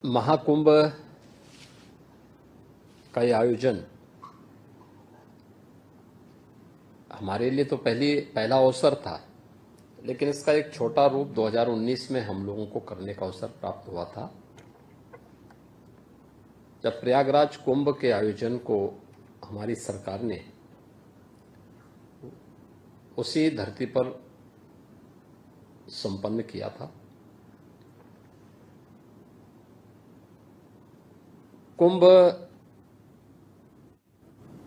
महाकुंभ का ये आयोजन हमारे लिए तो पहला अवसर था, लेकिन इसका एक छोटा रूप 2019 में हम लोगों को करने का अवसर प्राप्त हुआ था, जब प्रयागराज कुंभ के आयोजन को हमारी सरकार ने उसी धरती पर संपन्न किया था। कुंभ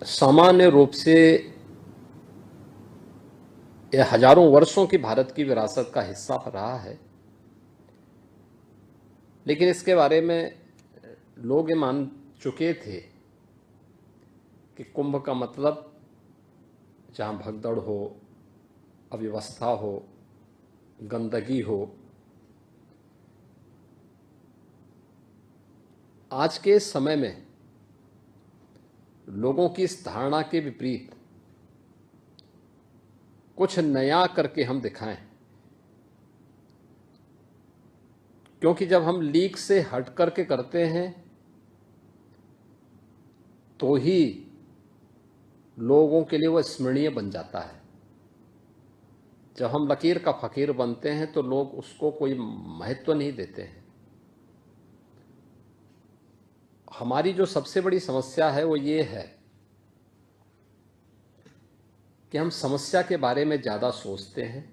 सामान्य रूप से यह हजारों वर्षों की भारत की विरासत का हिस्सा रहा है, लेकिन इसके बारे में लोग ये मान चुके थे कि कुंभ का मतलब जहां भगदड़ हो, अव्यवस्था हो, गंदगी हो। आज के समय में लोगों की इस धारणा के विपरीत कुछ नया करके हम दिखाएं, क्योंकि जब हम लीक से हट करके करते हैं तो ही लोगों के लिए वह स्मरणीय बन जाता है। जब हम लकीर का फकीर बनते हैं तो लोग उसको कोई महत्व नहीं देते हैं। हमारी जो सबसे बड़ी समस्या है वो ये है कि हम समस्या के बारे में ज्यादा सोचते हैं,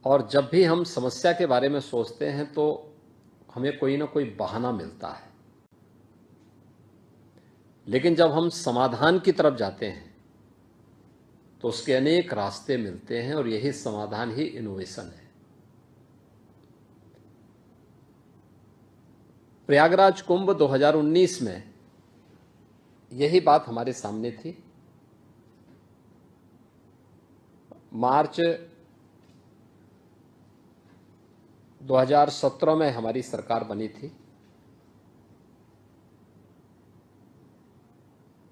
और जब भी हम समस्या के बारे में सोचते हैं तो हमें कोई ना कोई बहाना मिलता है। लेकिन जब हम समाधान की तरफ जाते हैं तो उसके अनेक रास्ते मिलते हैं, और यही समाधान ही इनोवेशन है। प्रयागराज कुंभ 2019 में यही बात हमारे सामने थी। मार्च 2017 में हमारी सरकार बनी थी।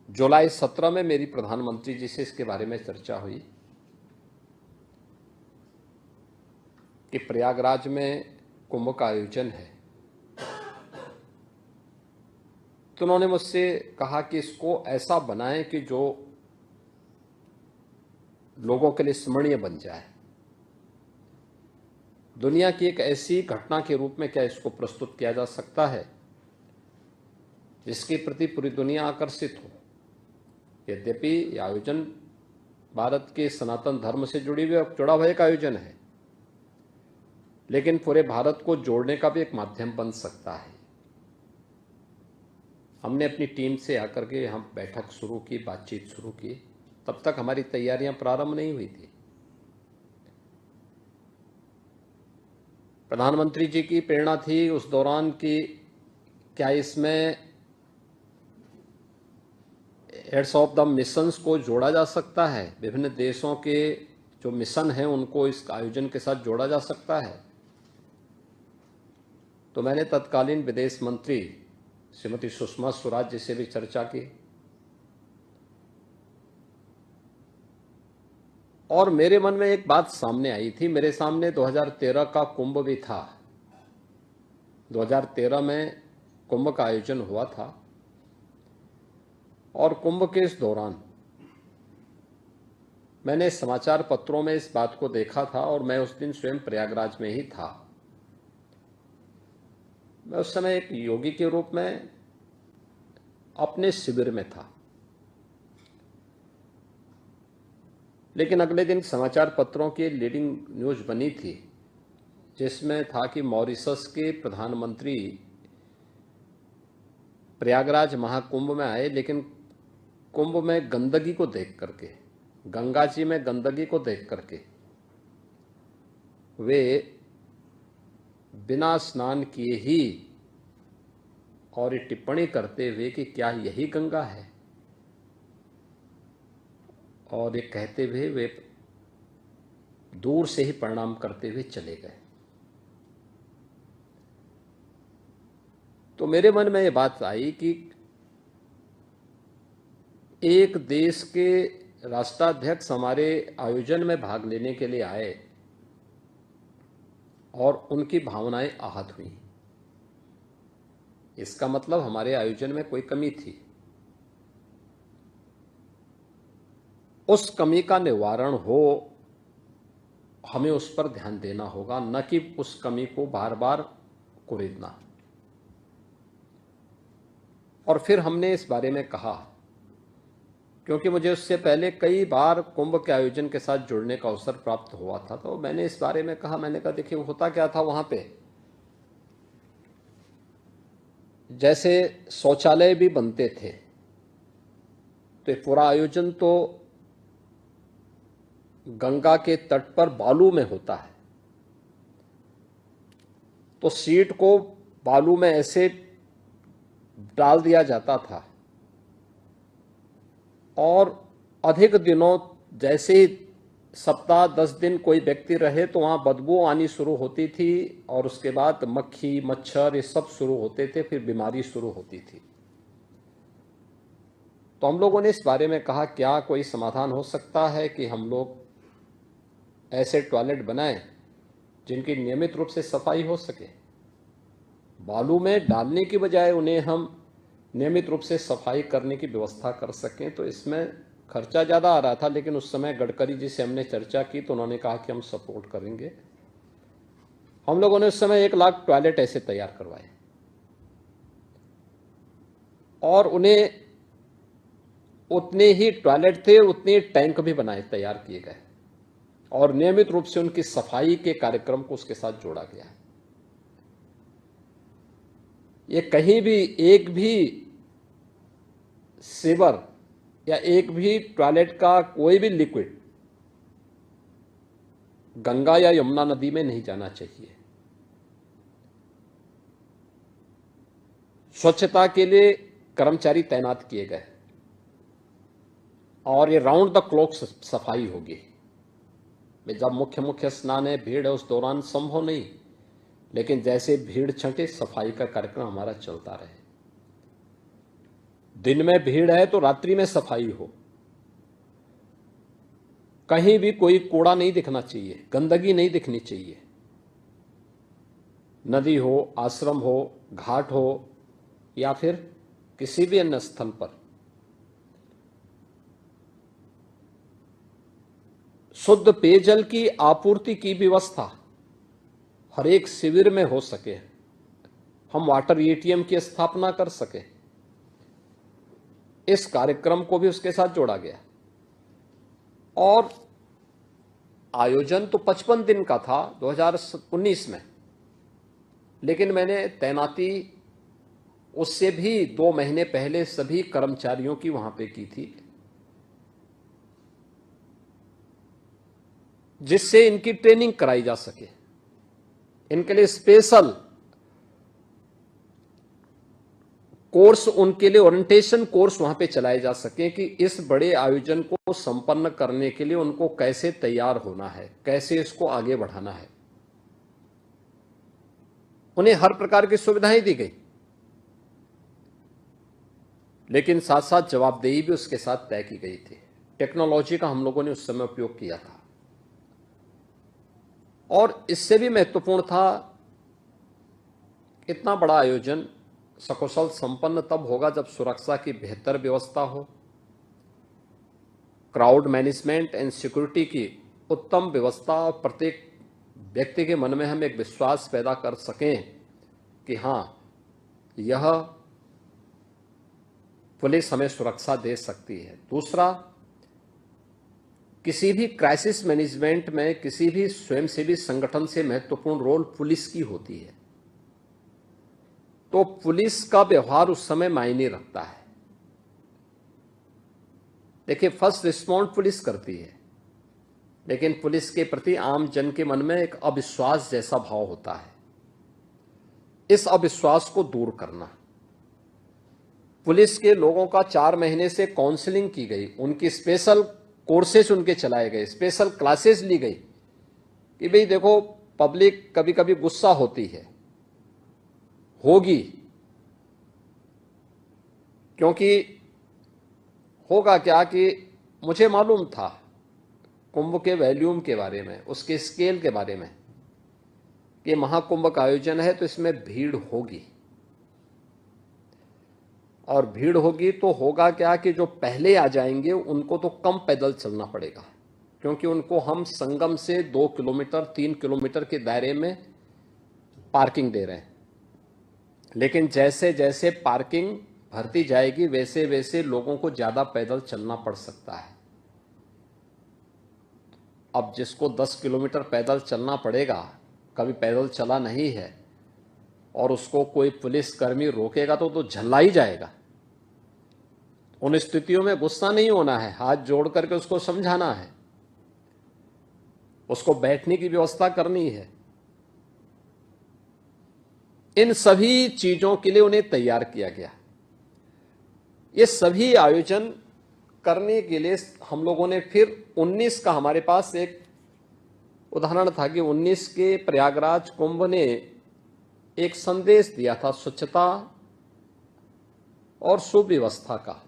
जुलाई 17 में मेरी प्रधानमंत्री जी से इसके बारे में चर्चा हुई कि प्रयागराज में कुंभ का आयोजन है। तो उन्होंने मुझसे कहा कि इसको ऐसा बनाएं कि जो लोगों के लिए स्मरणीय बन जाए। दुनिया की एक ऐसी घटना के रूप में क्या इसको प्रस्तुत किया जा सकता है जिसके प्रति पूरी दुनिया आकर्षित हो। यद्यपि यह आयोजन भारत के सनातन धर्म से जुड़ा हुआ एक आयोजन है, लेकिन पूरे भारत को जोड़ने का भी एक माध्यम बन सकता है। हमने अपनी टीम से आकर के यहाँ बैठक शुरू की, बातचीत शुरू की। तब तक हमारी तैयारियां प्रारंभ नहीं हुई थी। प्रधानमंत्री जी की प्रेरणा थी उस दौरान कि क्या इसमें हेड्स ऑफ द मिशंस को जोड़ा जा सकता है, विभिन्न देशों के जो मिशन हैं उनको इस आयोजन के साथ जोड़ा जा सकता है। तो मैंने तत्कालीन विदेश मंत्री श्रीमती सुषमा स्वराज जी से भी चर्चा की, और मेरे मन में एक बात सामने आई थी। मेरे सामने 2013 का कुंभ भी था। 2013 में कुंभ का आयोजन हुआ था, और कुंभ के इस दौरान मैंने समाचार पत्रों में इस बात को देखा था, और मैं उस दिन स्वयं प्रयागराज में ही था। मैं उस समय एक योगी के रूप में अपने शिविर में था, लेकिन अगले दिन समाचार पत्रों की लीडिंग न्यूज बनी थी जिसमें था कि मॉरिशस के प्रधानमंत्री प्रयागराज महाकुंभ में आए, लेकिन कुंभ में गंदगी को देख करके, गंगा जी में गंदगी को देख करके वे बिना स्नान किए ही और ये टिप्पणी करते हुए कि क्या यही गंगा है, और ये कहते हुए वे दूर से ही प्रणाम करते हुए चले गए। तो मेरे मन में ये बात आई कि एक देश के राष्ट्राध्यक्ष हमारे आयोजन में भाग लेने के लिए आए, और उनकी भावनाएं आहत हुई। इसका मतलब हमारे आयोजन में कोई कमी थी। उस कमी का निवारण हो, हमें उस पर ध्यान देना होगा, न कि उस कमी को बार बार कुरेदना। और फिर हमने इस बारे में कहा, क्योंकि मुझे उससे पहले कई बार कुंभ के आयोजन के साथ जुड़ने का अवसर प्राप्त हुआ था, तो मैंने इस बारे में कहा। मैंने कहा देखिए होता क्या था वहां पे, जैसे शौचालय भी बनते थे, तो पूरा आयोजन तो गंगा के तट पर बालू में होता है, तो सीट को बालू में ऐसे डाल दिया जाता था और अधिक दिनों, जैसे ही सप्ताह 10 दिन कोई व्यक्ति रहे तो वहां बदबू आनी शुरू होती थी और उसके बाद मक्खी मच्छर ये सब शुरू होते थे, फिर बीमारी शुरू होती थी। तो हम लोगों ने इस बारे में कहा क्या कोई समाधान हो सकता है कि हम लोग ऐसे टॉयलेट बनाएं जिनकी नियमित रूप से सफाई हो सके। बालू में डालने की बजाय उन्हें हम नियमित रूप से सफाई करने की व्यवस्था कर सकें। तो इसमें खर्चा ज़्यादा आ रहा था, लेकिन उस समय गडकरी जी से हमने चर्चा की तो उन्होंने कहा कि हम सपोर्ट करेंगे। हम लोगों ने उस समय 1 लाख टॉयलेट ऐसे तैयार करवाए और उन्हें उतने ही टॉयलेट थे, उतने टैंक भी बनाए, तैयार किए गए और नियमित रूप से उनकी सफाई के कार्यक्रम को उसके साथ जोड़ा गया। ये कहीं भी एक भी सीवर या एक भी टॉयलेट का कोई भी लिक्विड गंगा या यमुना नदी में नहीं जाना चाहिए। स्वच्छता के लिए कर्मचारी तैनात किए गए और ये राउंड द क्लॉक सफाई होगी। जब मुख्य स्नान है, भीड़ है, उस दौरान संभव नहीं, लेकिन जैसे भीड़ छंटे सफाई का कार्यक्रम हमारा चलता रहे। दिन में भीड़ है तो रात्रि में सफाई हो। कहीं भी कोई कूड़ा नहीं दिखना चाहिए, गंदगी नहीं दिखनी चाहिए। नदी हो, आश्रम हो, घाट हो या फिर किसी भी अन्य स्थल पर शुद्ध पेयजल की आपूर्ति की व्यवस्था हर एक शिविर में हो सके। हम वाटर एटीएम की स्थापना कर सके। इस कार्यक्रम को भी उसके साथ जोड़ा गया और आयोजन तो 55 दिन का था 2019 में, लेकिन मैंने तैनाती उससे भी 2 महीने पहले सभी कर्मचारियों की वहां पे की थी, जिससे इनकी ट्रेनिंग कराई जा सके। इनके लिए स्पेशल कोर्स, उनके लिए ओरिएंटेशन कोर्स वहां पे चलाए जा सके कि इस बड़े आयोजन को संपन्न करने के लिए उनको कैसे तैयार होना है, कैसे इसको आगे बढ़ाना है। उन्हें हर प्रकार की सुविधाएं दी गई, लेकिन साथ साथ जवाबदेही भी उसके साथ तय की गई थी। टेक्नोलॉजी का हम लोगों ने उस समय उपयोग किया था और इससे भी महत्वपूर्ण था, इतना बड़ा आयोजन सकुशल संपन्न तब होगा जब सुरक्षा की बेहतर व्यवस्था हो, क्राउड मैनेजमेंट एंड सिक्योरिटी की उत्तम व्यवस्था और प्रत्येक व्यक्ति के मन में हम एक विश्वास पैदा कर सकें कि हां, यह पुलिस हमें सुरक्षा दे सकती है। दूसरा, किसी भी क्राइसिस मैनेजमेंट में किसी भी स्वयंसेवी संगठन से महत्वपूर्ण रोल पुलिस की होती है, तो पुलिस का व्यवहार उस समय मायने रखता है। देखिए, फर्स्ट रिस्पॉन्ड पुलिस करती है, लेकिन पुलिस के प्रति आम जन के मन में एक अविश्वास जैसा भाव होता है। इस अविश्वास को दूर करना, पुलिस के लोगों का 4 महीने से काउंसलिंग की गई, उनकी स्पेशल कोर्सेज उनके चलाए गए, स्पेशल क्लासेस ली गई कि भाई देखो, पब्लिक कभी कभी गुस्सा होती है, होगी, क्योंकि होगा क्या कि मुझे मालूम था कुंभ के वॉल्यूम के बारे में, उसके स्केल के बारे में, कि महाकुंभ का आयोजन है तो इसमें भीड़ होगी, और भीड़ होगी तो होगा क्या कि जो पहले आ जाएंगे उनको तो कम पैदल चलना पड़ेगा, क्योंकि उनको हम संगम से 2 किलोमीटर 3 किलोमीटर के दायरे में पार्किंग दे रहे हैं। लेकिन जैसे जैसे पार्किंग भरती जाएगी वैसे वैसे लोगों को ज़्यादा पैदल चलना पड़ सकता है। अब जिसको 10 किलोमीटर पैदल चलना पड़ेगा, कभी पैदल चला नहीं है, और उसको कोई पुलिसकर्मी रोकेगा तो झल्ला ही जाएगा। उन स्थितियों में गुस्सा नहीं होना है, हाथ जोड़ करके उसको समझाना है, उसको बैठने की व्यवस्था करनी है। इन सभी चीजों के लिए उन्हें तैयार किया गया। ये सभी आयोजन करने के लिए हम लोगों ने फिर 19 का हमारे पास एक उदाहरण था कि 19 के प्रयागराज कुंभ ने एक संदेश दिया था स्वच्छता और सुव्यवस्था का।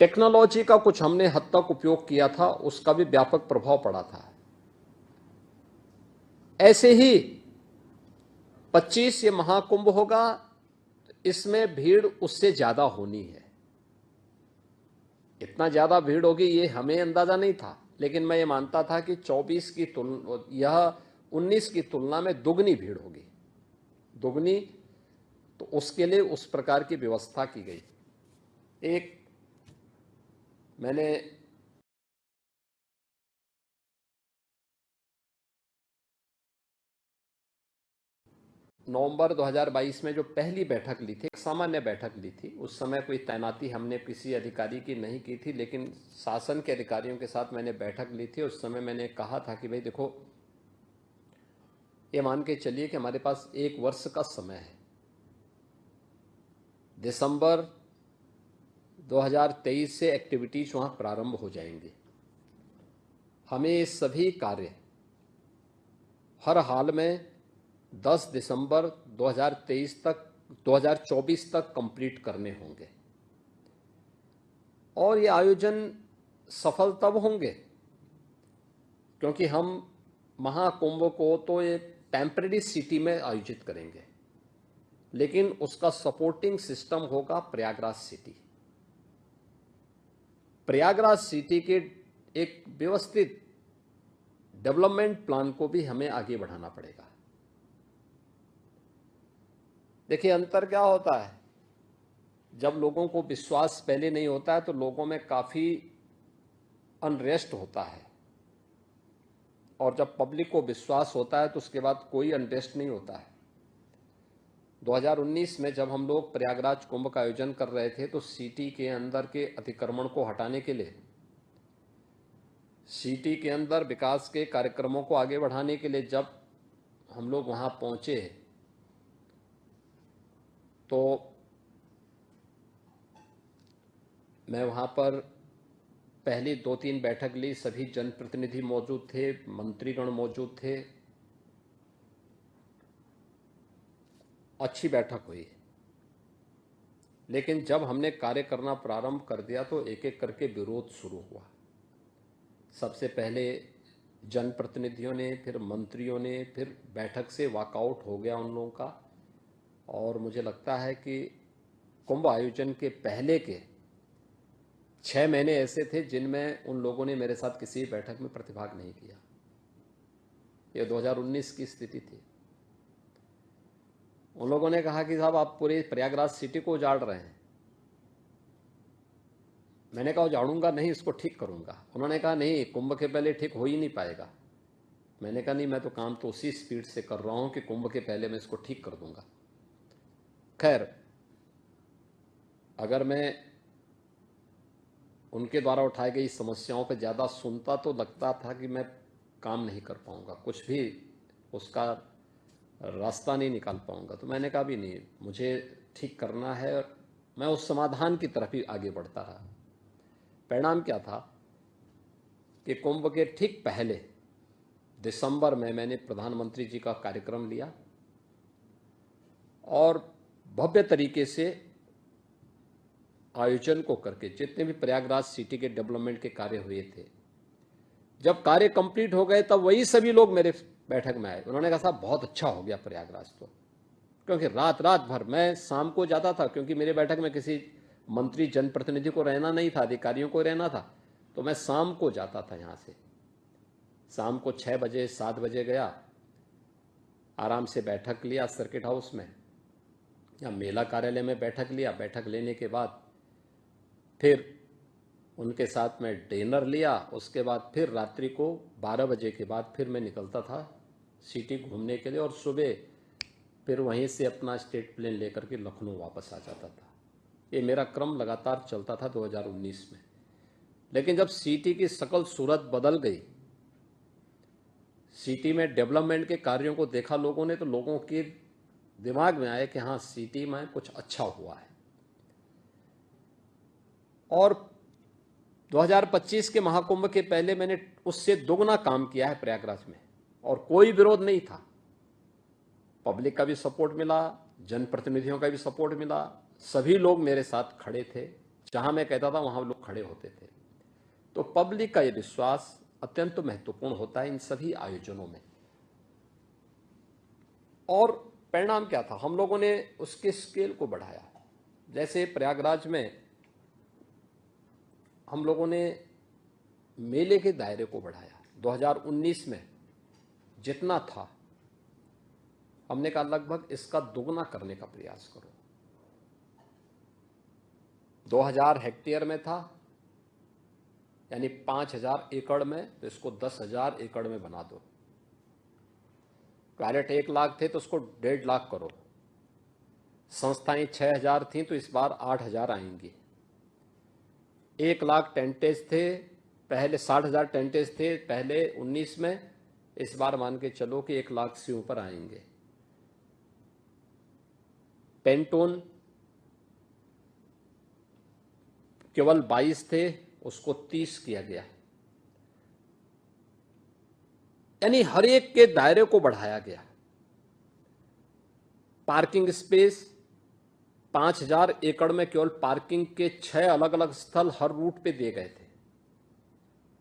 टेक्नोलॉजी का कुछ हमने हद तक उपयोग किया था, उसका भी व्यापक प्रभाव पड़ा था। ऐसे ही 25 ये महाकुंभ होगा, इसमें भीड़ उससे ज्यादा होनी है। इतना ज्यादा भीड़ होगी ये हमें अंदाजा नहीं था, लेकिन मैं ये मानता था कि 24 की तुलना, यह 19 की तुलना में दुगनी भीड़ होगी, दुगनी। तो उसके लिए उस प्रकार की व्यवस्था की गई। एक मैंने नवंबर 2022 में जो पहली बैठक ली थी, एक सामान्य बैठक ली थी, उस समय कोई तैनाती हमने किसी अधिकारी की नहीं की थी, लेकिन शासन के अधिकारियों के साथ मैंने बैठक ली थी। उस समय मैंने कहा था कि भाई देखो, ये मान के चलिए कि हमारे पास 1 वर्ष का समय है। दिसंबर 2023 से एक्टिविटीज वहां प्रारंभ हो जाएंगी। हमें ये सभी कार्य हर हाल में 10 दिसंबर 2024 तक कंप्लीट करने होंगे। और ये आयोजन सफल तब होंगे क्योंकि हम महाकुंभ को तो एक टेम्परेरी सिटी में आयोजित करेंगे, लेकिन उसका सपोर्टिंग सिस्टम होगा प्रयागराज सिटी। प्रयागराज सिटी के एक व्यवस्थित डेवलपमेंट प्लान को भी हमें आगे बढ़ाना पड़ेगा। देखिए, अंतर क्या होता है, जब लोगों को विश्वास पहले नहीं होता है तो लोगों में काफी अनरेस्ट होता है, और जब पब्लिक को विश्वास होता है तो उसके बाद कोई अनरेस्ट नहीं होता है। 2019 में जब हम लोग प्रयागराज कुंभ का आयोजन कर रहे थे तो सिटी के अंदर के अतिक्रमण को हटाने के लिए, सिटी के अंदर विकास के कार्यक्रमों को आगे बढ़ाने के लिए जब हम लोग वहां पहुंचे तो मैं वहां पर पहली 2-3 बैठक ली। सभी जनप्रतिनिधि मौजूद थे, मंत्रीगण मौजूद थे, अच्छी बैठक हुई। लेकिन जब हमने कार्य करना प्रारंभ कर दिया तो एक एक करके विरोध शुरू हुआ। सबसे पहले जनप्रतिनिधियों ने, फिर मंत्रियों ने, फिर बैठक से वॉकआउट हो गया उन लोगों का। और मुझे लगता है कि कुंभ आयोजन के पहले के 6 महीने ऐसे थे जिनमें उन लोगों ने मेरे साथ किसी बैठक में प्रतिभाग नहीं किया। ये 2019 की स्थिति थी। उन लोगों ने कहा कि साहब आप पूरे प्रयागराज सिटी को उजाड़ रहे हैं। मैंने कहा उजाड़ूंगा नहीं, इसको ठीक करूंगा। उन्होंने कहा नहीं, कुंभ के पहले ठीक हो ही नहीं पाएगा। मैंने कहा नहीं, मैं तो काम तो उसी स्पीड से कर रहा हूं कि कुंभ के पहले मैं इसको ठीक कर दूंगा। खैर, अगर मैं उनके द्वारा उठाई गई समस्याओं पर ज़्यादा सुनता तो लगता था कि मैं काम नहीं कर पाऊंगा, कुछ भी उसका रास्ता नहीं निकाल पाऊंगा। तो मैंने कहा भी नहीं, मुझे ठीक करना है, और मैं उस समाधान की तरफ ही आगे बढ़ता रहा। परिणाम क्या था कि कुंभ के ठीक पहले दिसंबर में मैंने प्रधानमंत्री जी का कार्यक्रम लिया और भव्य तरीके से आयोजन को करके जितने भी प्रयागराज सिटी के डेवलपमेंट के कार्य हुए थे, जब कार्य कंप्लीट हो गए तब वही सभी लोग मेरे बैठक में आए। उन्होंने कहा साहब बहुत अच्छा हो गया प्रयागराज तो, क्योंकि रात रात भर मैं शाम को जाता था, क्योंकि मेरे बैठक में किसी मंत्री जनप्रतिनिधि को रहना नहीं था, अधिकारियों को रहना था, तो मैं शाम को जाता था यहाँ से। शाम को 6 बजे 7 बजे गया, आराम से बैठक लिया सर्किट हाउस में या मेला कार्यालय में बैठक लिया। बैठक लेने के बाद फिर उनके साथ में डिनर लिया। उसके बाद फिर रात्रि को 12 बजे के बाद फिर मैं निकलता था सिटी घूमने के लिए, और सुबह फिर वहीं से अपना स्टेट प्लेन लेकर के लखनऊ वापस आ जाता था। ये मेरा क्रम लगातार चलता था 2019 में। लेकिन जब सिटी की शकल सूरत बदल गई, सिटी में डेवलपमेंट के कार्यों को देखा लोगों ने, तो लोगों के दिमाग में आया कि हाँ सिटी में कुछ अच्छा हुआ है। और 2025 के महाकुंभ के पहले मैंने उससे दोगुना काम किया है प्रयागराज में, और कोई विरोध नहीं था। पब्लिक का भी सपोर्ट मिला, जनप्रतिनिधियों का भी सपोर्ट मिला, सभी लोग मेरे साथ खड़े थे। जहां मैं कहता था वहां लोग खड़े होते थे। तो पब्लिक का ये विश्वास अत्यंत महत्वपूर्ण होता है इन सभी आयोजनों में। और परिणाम क्या था, हम लोगों ने उसके स्केल को बढ़ाया। जैसे प्रयागराज में हम लोगों ने मेले के दायरे को बढ़ाया। 2019 में जितना था, हमने कहा लगभग इसका दोगुना करने का प्रयास करो। 2000 हेक्टेयर में था, यानी 5000 एकड़ में, तो इसको 10,000 एकड़ में बना दो। पायलट 1 लाख थे तो उसको 1.5 लाख करो। संस्थाएं 6000 थीं तो इस बार 8000 आएंगी। 1 लाख टेंटेज थे पहले, 60,000 टेंटेज थे पहले 19 में, इस बार मान के चलो कि 1 लाख से ऊपर आएंगे। पेंटोन केवल 22 थे, उसको 30 किया गया। यानी हर एक के दायरे को बढ़ाया गया। पार्किंग स्पेस 5000 एकड़ में केवल पार्किंग के 6 अलग अलग स्थल हर रूट पे दिए गए थे,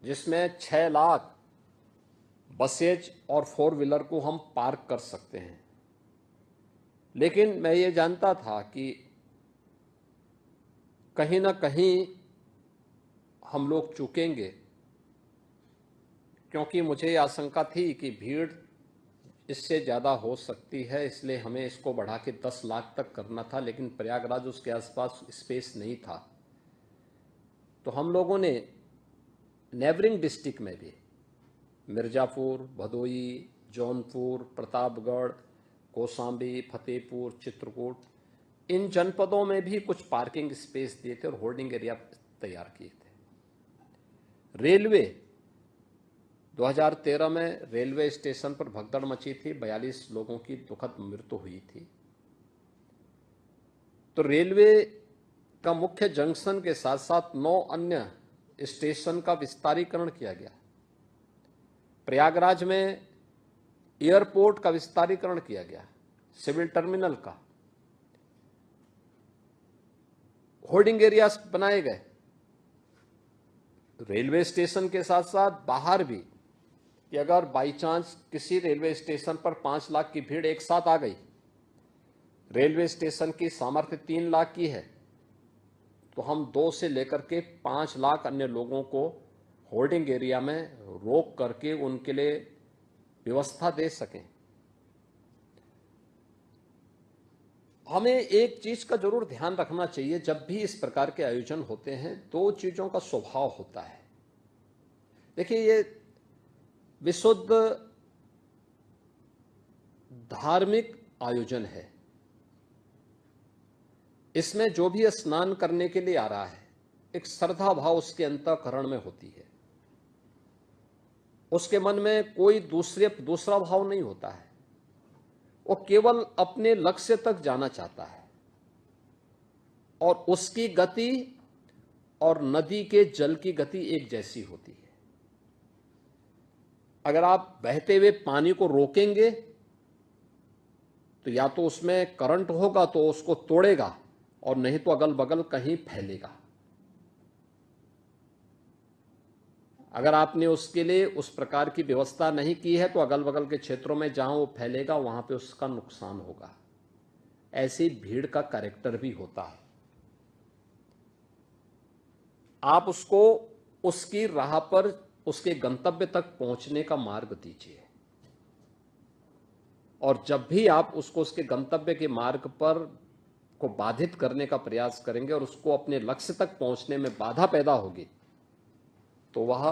जिसमें 6 लाख बसेज और 4 व्हीलर को हम पार्क कर सकते हैं। लेकिन मैं ये जानता था कि कहीं ना कहीं हम लोग चूकेंगे, क्योंकि मुझे आशंका थी कि भीड़ इससे ज़्यादा हो सकती है, इसलिए हमें इसको बढ़ा के 10 लाख तक करना था। लेकिन प्रयागराज उसके आसपास स्पेस नहीं था, तो हम लोगों ने नेबरिंग डिस्ट्रिक्ट में भी मिर्ज़ापुर, भदोई, जौनपुर, प्रतापगढ़, कौशाम्बी, फतेहपुर, चित्रकूट, इन जनपदों में भी कुछ पार्किंग स्पेस दिए थे और होल्डिंग एरिया तैयार किए थे। रेलवे 2013 में रेलवे स्टेशन पर भगदड़ मची थी, 42 लोगों की दुखद मृत्यु हुई थी। तो रेलवे का मुख्य जंक्शन के साथ साथ 9 अन्य स्टेशन का विस्तारीकरण किया गया। प्रयागराज में एयरपोर्ट का विस्तारीकरण किया गया, सिविल टर्मिनल का, होल्डिंग एरियाज बनाए गए। रेलवे स्टेशन के साथ साथ बाहर भी, कि अगर बाई चांस किसी रेलवे स्टेशन पर 5 लाख की भीड़ एक साथ आ गई, रेलवे स्टेशन की सामर्थ्य 3 लाख की है, तो हम 2 से लेकर के 5 लाख अन्य लोगों को होल्डिंग एरिया में रोक करके उनके लिए व्यवस्था दे सकें। हमें एक चीज का जरूर ध्यान रखना चाहिए, जब भी इस प्रकार के आयोजन होते हैं 2 चीजों का स्वभाव होता है। देखिए, ये विशुद्ध धार्मिक आयोजन है। इसमें जो भी स्नान करने के लिए आ रहा है, एक श्रद्धा भाव उसके अंतःकरण में होती है। उसके मन में कोई दूसरा भाव नहीं होता है। वो केवल अपने लक्ष्य तक जाना चाहता है, और उसकी गति और नदी के जल की गति एक जैसी होती है। अगर आप बहते हुए पानी को रोकेंगे तो या तो उसमें करंट होगा तो उसको तोड़ेगा, और नहीं तो अगल बगल कहीं फैलेगा। अगर आपने उसके लिए उस प्रकार की व्यवस्था नहीं की है तो अगल बगल के क्षेत्रों में जहां वो फैलेगा वहां पे उसका नुकसान होगा। ऐसी भीड़ का कैरेक्टर भी होता है। आप उसको उसकी राह पर उसके गंतव्य तक पहुंचने का मार्ग दीजिए, और जब भी आप उसको उसके गंतव्य के मार्ग पर को बाधित करने का प्रयास करेंगे और उसको अपने लक्ष्य तक पहुंचने में बाधा पैदा होगी, तो वह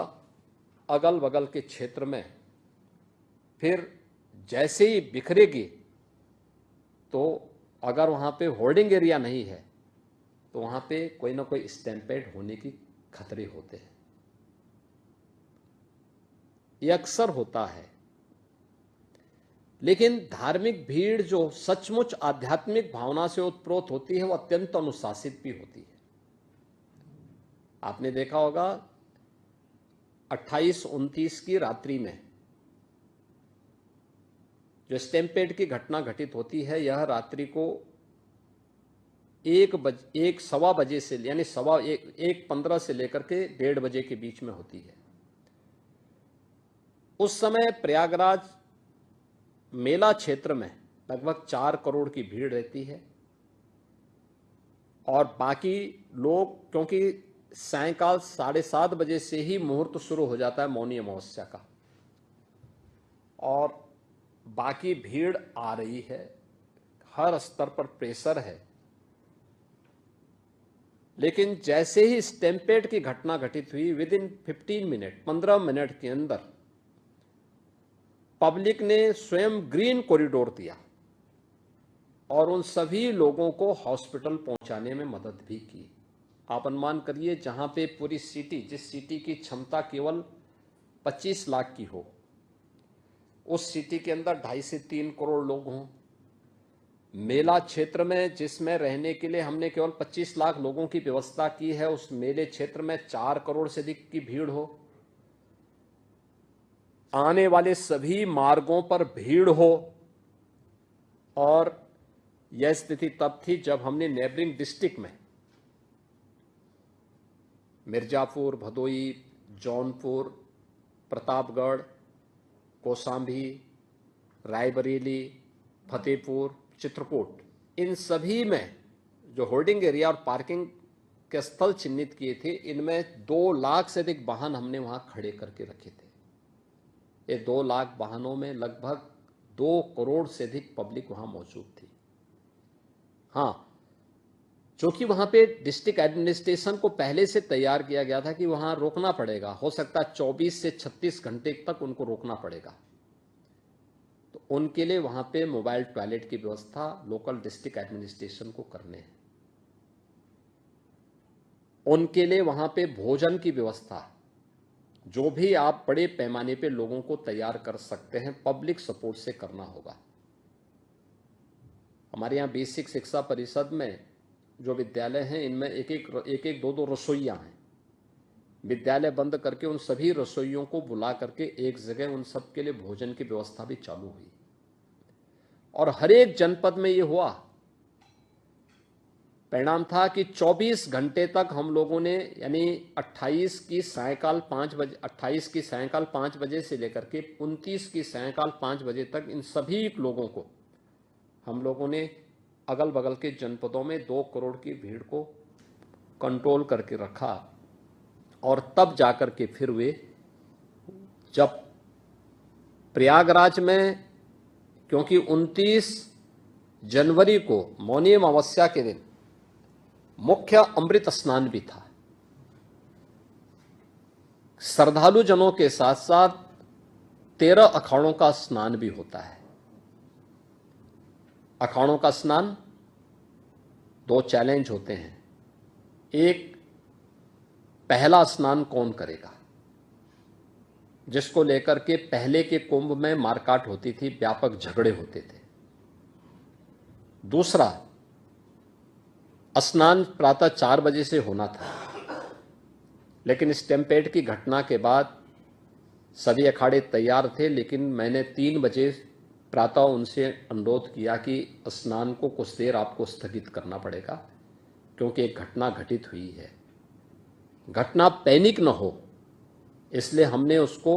अगल बगल के क्षेत्र में फिर जैसे ही बिखरेगी, तो अगर वहां पे होल्डिंग एरिया नहीं है तो वहां पे कोई ना कोई स्टैम्पेड होने की खतरे होते हैं। यह अक्सर होता है। लेकिन धार्मिक भीड़ जो सचमुच आध्यात्मिक भावना से उत्प्रोत होती है, वो अत्यंत अनुशासित भी होती है। आपने देखा होगा 28-29 की रात्रि में जो स्टैम्पेड की घटना घटित होती है, यह रात्रि को 1-1:15 से यानी 1:15 से लेकर के 1:30 बजे के बीच में होती है। उस समय प्रयागराज मेला क्षेत्र में लगभग 4 करोड़ की भीड़ रहती है, और बाकी लोग, क्योंकि सायंकाल 7:30 बजे से ही मुहूर्त शुरू हो जाता है मौनी अमावस्या का, और बाकी भीड़ आ रही है, हर स्तर पर प्रेशर है। लेकिन जैसे ही स्टैम्पेड की घटना घटित हुई, विदिन 15 मिनट के अंदर पब्लिक ने स्वयं ग्रीन कॉरिडोर दिया और उन सभी लोगों को हॉस्पिटल पहुंचाने में मदद भी की। आप अनुमान करिए, जहां पे पूरी सिटी, जिस सिटी की क्षमता केवल 25 लाख की हो, उस सिटी के अंदर 2.5 से 3 करोड़ लोग हों। मेला क्षेत्र में जिसमें रहने के लिए हमने केवल 25 लाख लोगों की व्यवस्था की है, उस मेले क्षेत्र में 4 करोड़ से अधिक की भीड़ हो, आने वाले सभी मार्गों पर भीड़ हो। और यह स्थिति तब थी जब हमने नेबरिंग डिस्ट्रिक्ट में मिर्जापुर, भदोई, जौनपुर, प्रतापगढ़, कौशाम्बी, रायबरेली, फतेहपुर, चित्रकूट, इन सभी में जो होल्डिंग एरिया और पार्किंग के स्थल चिन्हित किए थे, इनमें 2 लाख से अधिक वाहन हमने वहां खड़े करके रखे थे। ये 2 लाख वाहनों में लगभग 2 करोड़ से अधिक पब्लिक वहां मौजूद थी। हाँ, क्योंकि वहां पे डिस्ट्रिक्ट एडमिनिस्ट्रेशन को पहले से तैयार किया गया था कि वहां रोकना पड़ेगा, हो सकता है 24 से 36 घंटे तक उनको रोकना पड़ेगा, तो उनके लिए वहां पे मोबाइल टॉयलेट की व्यवस्था लोकल डिस्ट्रिक्ट एडमिनिस्ट्रेशन को करने हैं। उनके लिए वहां पे भोजन की व्यवस्था, जो भी आप बड़े पैमाने पे लोगों को तैयार कर सकते हैं, पब्लिक सपोर्ट से करना होगा। हमारे यहाँ बेसिक शिक्षा परिषद में जो विद्यालय हैं, इनमें एक 2 रसोइयाँ हैं। विद्यालय बंद करके उन सभी रसोइयों को बुला करके एक जगह उन सब के लिए भोजन की व्यवस्था भी चालू हुई, और हर एक जनपद में ये हुआ। परिणाम था कि 24 घंटे तक हम लोगों ने, यानी 28 की सायंकाल 5 बजे से लेकर के 29 की सायंकाल 5 बजे तक इन सभी लोगों को हम लोगों ने अगल बगल के जनपदों में 2 करोड़ की भीड़ को कंट्रोल करके रखा। और तब जाकर के फिर वे, जब प्रयागराज में, क्योंकि 29 जनवरी को मौनी अमावस्या के दिन मुख्य अमृत स्नान भी था, श्रद्धालु जनों के साथ साथ 13 अखाड़ों का स्नान भी होता है। अखाड़ों का स्नान 2 चैलेंज होते हैं। एक, पहला स्नान कौन करेगा, जिसको लेकर के पहले के कुंभ में मारकाट होती थी, व्यापक झगड़े होते थे। दूसरा, स्नान प्रातः 4 बजे से होना था, लेकिन स्टैम्पेड की घटना के बाद सभी अखाड़े तैयार थे, लेकिन मैंने 3 बजे प्रातः उनसे अनुरोध किया कि स्नान को कुछ देर आपको स्थगित करना पड़ेगा, क्योंकि एक घटना घटित हुई है। घटना पैनिक न हो, इसलिए हमने उसको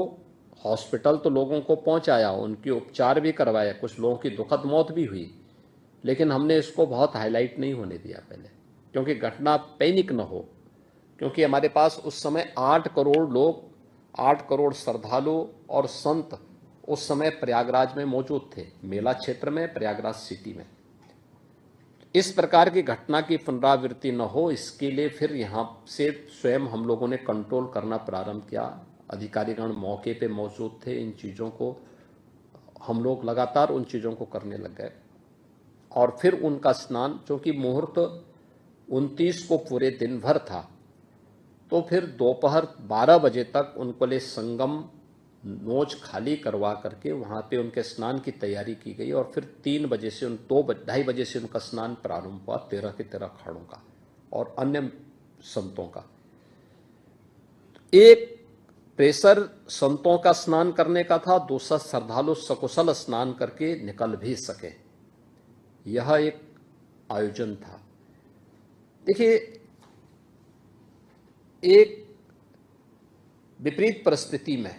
हॉस्पिटल तो लोगों को पहुंचाया, उनके उपचार भी करवाया, कुछ लोगों की दुखद मौत भी हुई, लेकिन हमने इसको बहुत हाईलाइट नहीं होने दिया पहले, क्योंकि घटना पैनिक न हो। क्योंकि हमारे पास उस समय 8 करोड़ लोग, 8 करोड़ श्रद्धालु और संत उस समय प्रयागराज में मौजूद थे, मेला क्षेत्र में, प्रयागराज सिटी में। इस प्रकार की घटना की पुनरावृत्ति न हो, इसके लिए फिर यहाँ से स्वयं हम लोगों ने कंट्रोल करना प्रारंभ किया। अधिकारीगण मौके पे मौजूद थे, इन चीज़ों को हम लोग लगातार उन चीज़ों को करने लग गए। और फिर उनका स्नान, चूँकि मुहूर्त 29 को पूरे दिन भर था, तो फिर दोपहर 12 बजे तक उनको लिए संगम नोच खाली करवा करके वहाँ पे उनके स्नान की तैयारी की गई। और फिर 3 बजे से 2-2:30 बजे से उनका स्नान प्रारंभ हुआ, 13 के 13 अखाड़ों का और अन्य संतों का। एक प्रेशर संतों का स्नान करने का था, दूसरा श्रद्धालु सकुशल स्नान करके निकल भी सके, यह एक आयोजन था। देखिए, एक विपरीत परिस्थिति में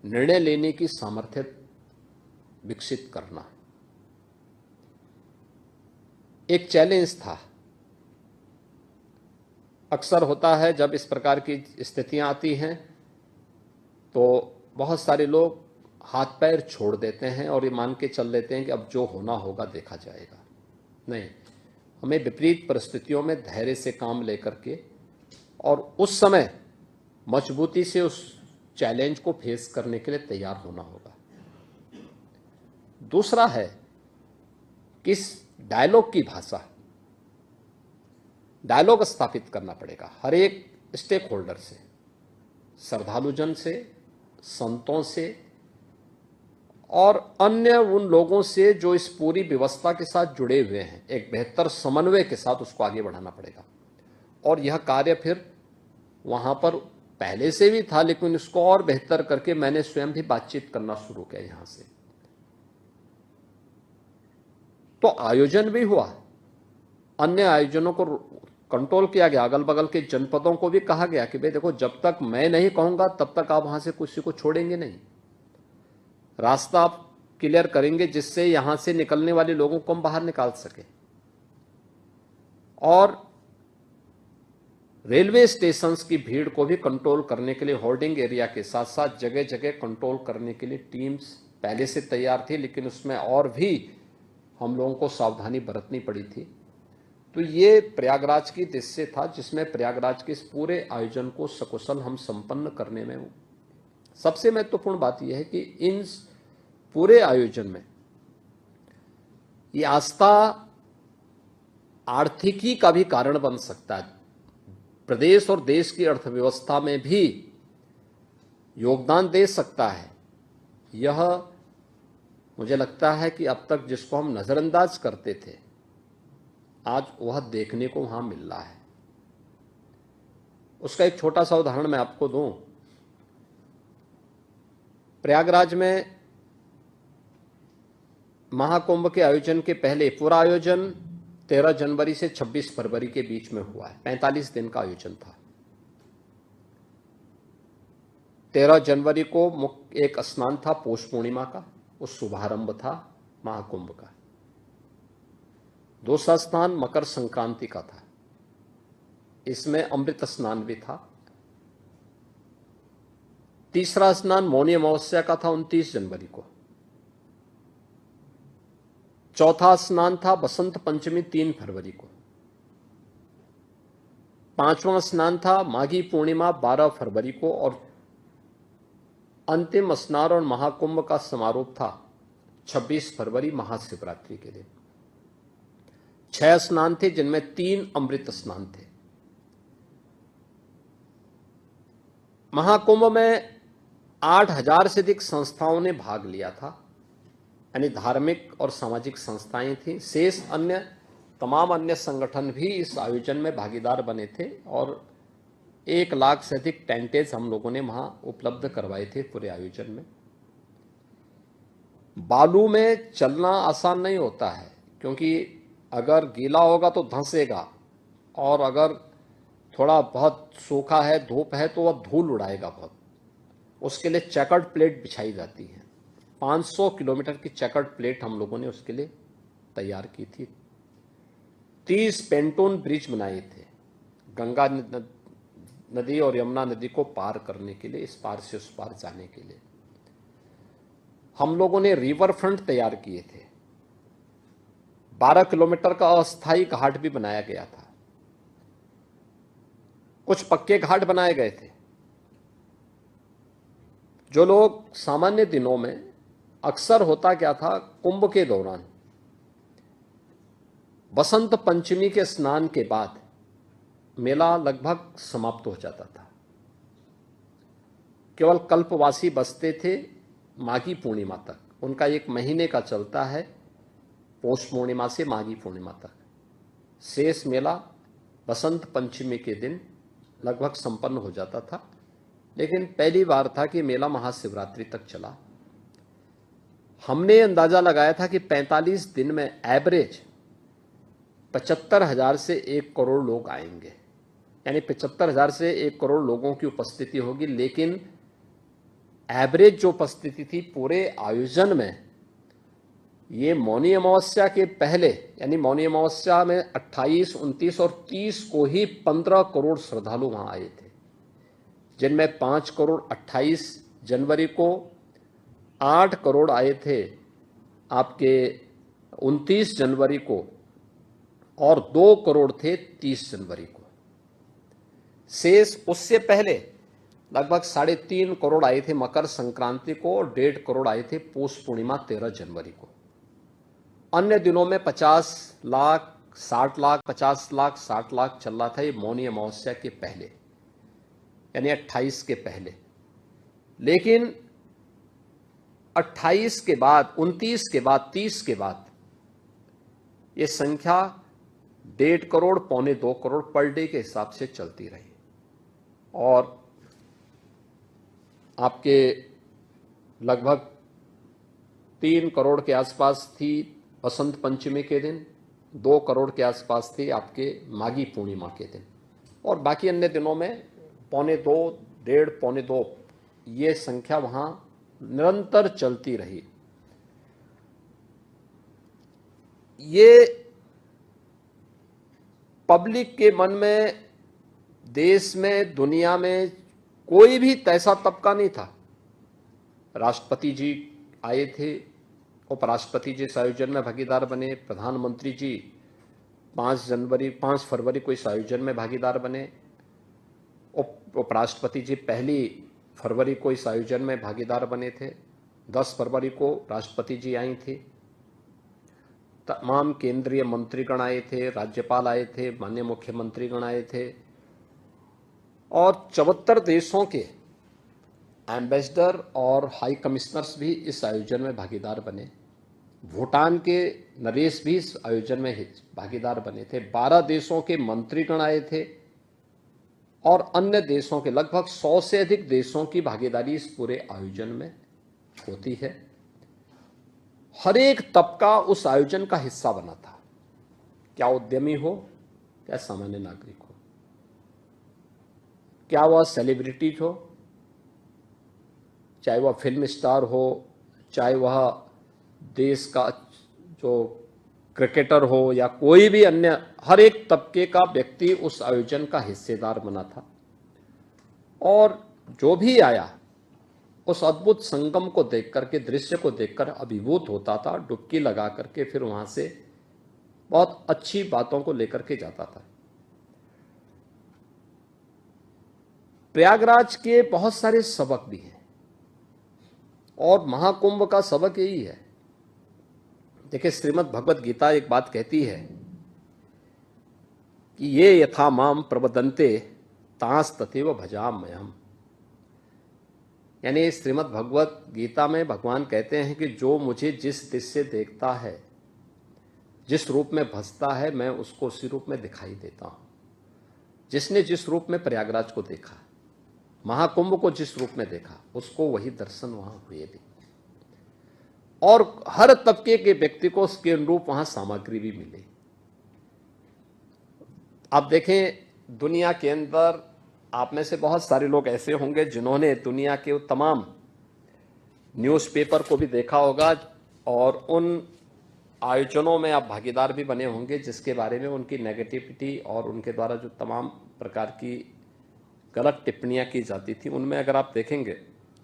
निर्णय लेने की सामर्थ्य विकसित करना एक चैलेंज था। अक्सर होता है जब इस प्रकार की स्थितियां आती हैं तो बहुत सारे लोग हाथ पैर छोड़ देते हैं और ये मान के चल लेते हैं कि अब जो होना होगा देखा जाएगा। नहीं, हमें विपरीत परिस्थितियों में धैर्य से काम लेकर के और उस समय मजबूती से उस चैलेंज को फेस करने के लिए तैयार होना होगा। दूसरा है किस डायलॉग की भाषा, डायलॉग स्थापित करना पड़ेगा हर एक स्टेक होल्डर से, श्रद्धालुजन से, संतों से और अन्य उन लोगों से जो इस पूरी व्यवस्था के साथ जुड़े हुए हैं। एक बेहतर समन्वय के साथ उसको आगे बढ़ाना पड़ेगा। और यह कार्य फिर वहां पर पहले से भी था, लेकिन इसको और बेहतर करके मैंने स्वयं भी बातचीत करना शुरू किया यहां से। तो आयोजन भी हुआ, अन्य आयोजनों को कंट्रोल किया गया, अगल बगल के जनपदों को भी कहा गया कि भाई देखो, जब तक मैं नहीं कहूंगा तब तक आप वहां से किसी को छोड़ेंगे नहीं, रास्ता आप क्लियर करेंगे जिससे यहां से निकलने वाले लोगों को हम बाहर निकाल सके। और रेलवे स्टेशंस की भीड़ को भी कंट्रोल करने के लिए होल्डिंग एरिया के साथ साथ जगह जगह कंट्रोल करने के लिए टीम्स पहले से तैयार थी, लेकिन उसमें और भी हम लोगों को सावधानी बरतनी पड़ी थी। तो ये प्रयागराज की दृश्य था जिसमें प्रयागराज के इस पूरे आयोजन को सकुशल हम संपन्न करने में सबसे महत्वपूर्ण बात यह है कि इन पूरे आयोजन में ये आस्था आर्थिकी का भी कारण बन सकता है, प्रदेश और देश की अर्थव्यवस्था में भी योगदान दे सकता है। यह मुझे लगता है कि अब तक जिसको हम नजरअंदाज करते थे, आज वह देखने को वहां मिल रहा है। उसका एक छोटा सा उदाहरण मैं आपको दूं। प्रयागराज में महाकुंभ के आयोजन के पहले पूरा आयोजन 13 जनवरी से 26 फरवरी के बीच में हुआ है, 45 दिन का आयोजन था। 13 जनवरी को एक स्नान था पौष पूर्णिमा का, उस शुभारंभ था महाकुंभ का। दूसरा स्नान मकर संक्रांति का था, इसमें अमृत स्नान भी था। तीसरा स्नान मौनी अमावस्या का था 29 जनवरी को। चौथा स्नान था बसंत पंचमी 3 फरवरी को। पांचवां स्नान था माघी पूर्णिमा 12 फरवरी को। और अंतिम स्नान और महाकुंभ का समारोह था 26 फरवरी महाशिवरात्रि के दिन। 6 स्नान थे जिनमें 3 अमृत स्नान थे। महाकुंभ में 8,000 से अधिक संस्थाओं ने भाग लिया था, यानी धार्मिक और सामाजिक संस्थाएं थी। शेष अन्य तमाम अन्य संगठन भी इस आयोजन में भागीदार बने थे और 1 लाख से अधिक टेंटेज हम लोगों ने वहां उपलब्ध करवाए थे पूरे आयोजन में। बालू में चलना आसान नहीं होता है, क्योंकि अगर गीला होगा तो धंसेगा और अगर थोड़ा बहुत सूखा है, धूप है, तो वह धूल उड़ाएगा बहुत। उसके लिए चेकर्ड प्लेट बिछाई जाती है। 500 किलोमीटर की चेकर्ड प्लेट हम लोगों ने उसके लिए तैयार की थी। 30 पेंटून ब्रिज बनाए थे गंगा नदी और यमुना नदी को पार करने के लिए, इस पार से उस पार जाने के लिए। हम लोगों ने रिवर फ्रंट तैयार किए थे। 12 किलोमीटर का अस्थायी घाट भी बनाया गया था। कुछ पक्के घाट बनाए गए थे। जो लोग सामान्य दिनों में, अक्सर होता क्या था, कुंभ के दौरान बसंत पंचमी के स्नान के बाद मेला लगभग समाप्त हो जाता था। केवल कल्पवासी बसते थे माघी पूर्णिमा तक। उनका 1 महीने का चलता है, पौष पूर्णिमा से माघी पूर्णिमा तक। शेष मेला बसंत पंचमी के दिन लगभग संपन्न हो जाता था। लेकिन पहली बार था कि मेला महाशिवरात्रि तक चला। हमने अंदाजा लगाया था कि 45 दिन में एवरेज 75,000 से 1 करोड़ लोग आएंगे, यानी 75,000 से 1 करोड़ लोगों की उपस्थिति होगी। लेकिन एवरेज जो उपस्थिति थी पूरे आयोजन में, ये मौनी अमावस्या के पहले, यानी मौनी अमावस्या में 28, 29 और 30 को ही 15 करोड़ श्रद्धालु वहां आए थे, जिनमें 5 करोड़ 28 जनवरी को, 8 करोड़ आए थे आपके 29 जनवरी को, और 2 करोड़ थे 30 जनवरी को। शेष उससे पहले लगभग 3.5 करोड़ आए थे मकर संक्रांति को, और 1.5 करोड़ आए थे पौष पूर्णिमा 13 जनवरी को। अन्य दिनों में 50 लाख, 60 लाख, 50 लाख, 60 लाख चल रहा था। ये मौनी अमावस्या के पहले, यानी 28 के पहले। लेकिन 28 के बाद, 29 के बाद, 30 के बाद ये संख्या 1.5 करोड़, 1.25 करोड़ पर डे के हिसाब से चलती रही। और आपके लगभग 3 करोड़ के आसपास थी बसंत पंचमी के दिन, 2 करोड़ के आसपास थी आपके माघी पूर्णिमा के दिन, और बाकी अन्य दिनों में 1.25, 1.5, 1.25 ये संख्या वहां निरंतर चलती रही। ये पब्लिक के मन में, देश में, दुनिया में कोई भी ऐसा तबका नहीं था। राष्ट्रपति जी आए थे, उपराष्ट्रपति जी इस आयोजन में भागीदार बने, प्रधानमंत्री जी 5 फरवरी को इस आयोजन में भागीदार बने, उपराष्ट्रपति जी 1 फरवरी को इस आयोजन में भागीदार बने थे, 10 फरवरी को राष्ट्रपति जी आई थी, तमाम केंद्रीय मंत्रीगण आए थे, राज्यपाल आए थे, माननीय मुख्यमंत्रीगण आए थे, और 74 देशों के एम्बेसडर और हाई कमिश्नर्स भी इस आयोजन में भागीदार बने। भूटान के नरेश भी इस आयोजन में भागीदार बने थे। 12 देशों के मंत्रीगण आए थे, और अन्य देशों के लगभग 100 से अधिक देशों की भागीदारी इस पूरे आयोजन में होती है। हर एक तबका उस आयोजन का हिस्सा बना था, क्या उद्यमी हो, क्या सामान्य नागरिक हो, क्या वह सेलिब्रिटीज हो, चाहे वह फिल्म स्टार हो, चाहे वह देश का जो क्रिकेटर हो, या कोई भी अन्य, हर एक तबके का व्यक्ति उस आयोजन का हिस्सेदार बना था। और जो भी आया उस अद्भुत संगम को देखकर के, दृश्य को देखकर अभिभूत होता था, डुबकी लगा करके फिर वहां से बहुत अच्छी बातों को लेकर के जाता था। प्रयागराज के बहुत सारे सबक भी हैं, और महाकुंभ का सबक यही है। देखिए, श्रीमद् भगवत गीता एक बात कहती है कि ये यथा माम प्रवदन्ते तांस तथैव भजाम्यहम्। यानी श्रीमद् भगवत गीता में भगवान कहते हैं कि जो मुझे जिस दृष्टि से देखता है, जिस रूप में भजता है, मैं उसको उसी रूप में दिखाई देता हूं। जिसने जिस रूप में प्रयागराज को देखा, महाकुंभ को जिस रूप में देखा, उसको वही दर्शन वहां हुए भी, और हर तबके के व्यक्ति को उसके अनुरूप वहां सामग्री भी मिली। आप देखें, दुनिया के अंदर आप में से बहुत सारे लोग ऐसे होंगे जिन्होंने दुनिया के तमाम न्यूज़पेपर को भी देखा होगा और उन आयोजनों में आप भागीदार भी बने होंगे जिसके बारे में उनकी नेगेटिविटी और उनके द्वारा जो तमाम प्रकार की गलत टिप्पणियां की जाती थी, उनमें अगर आप देखेंगे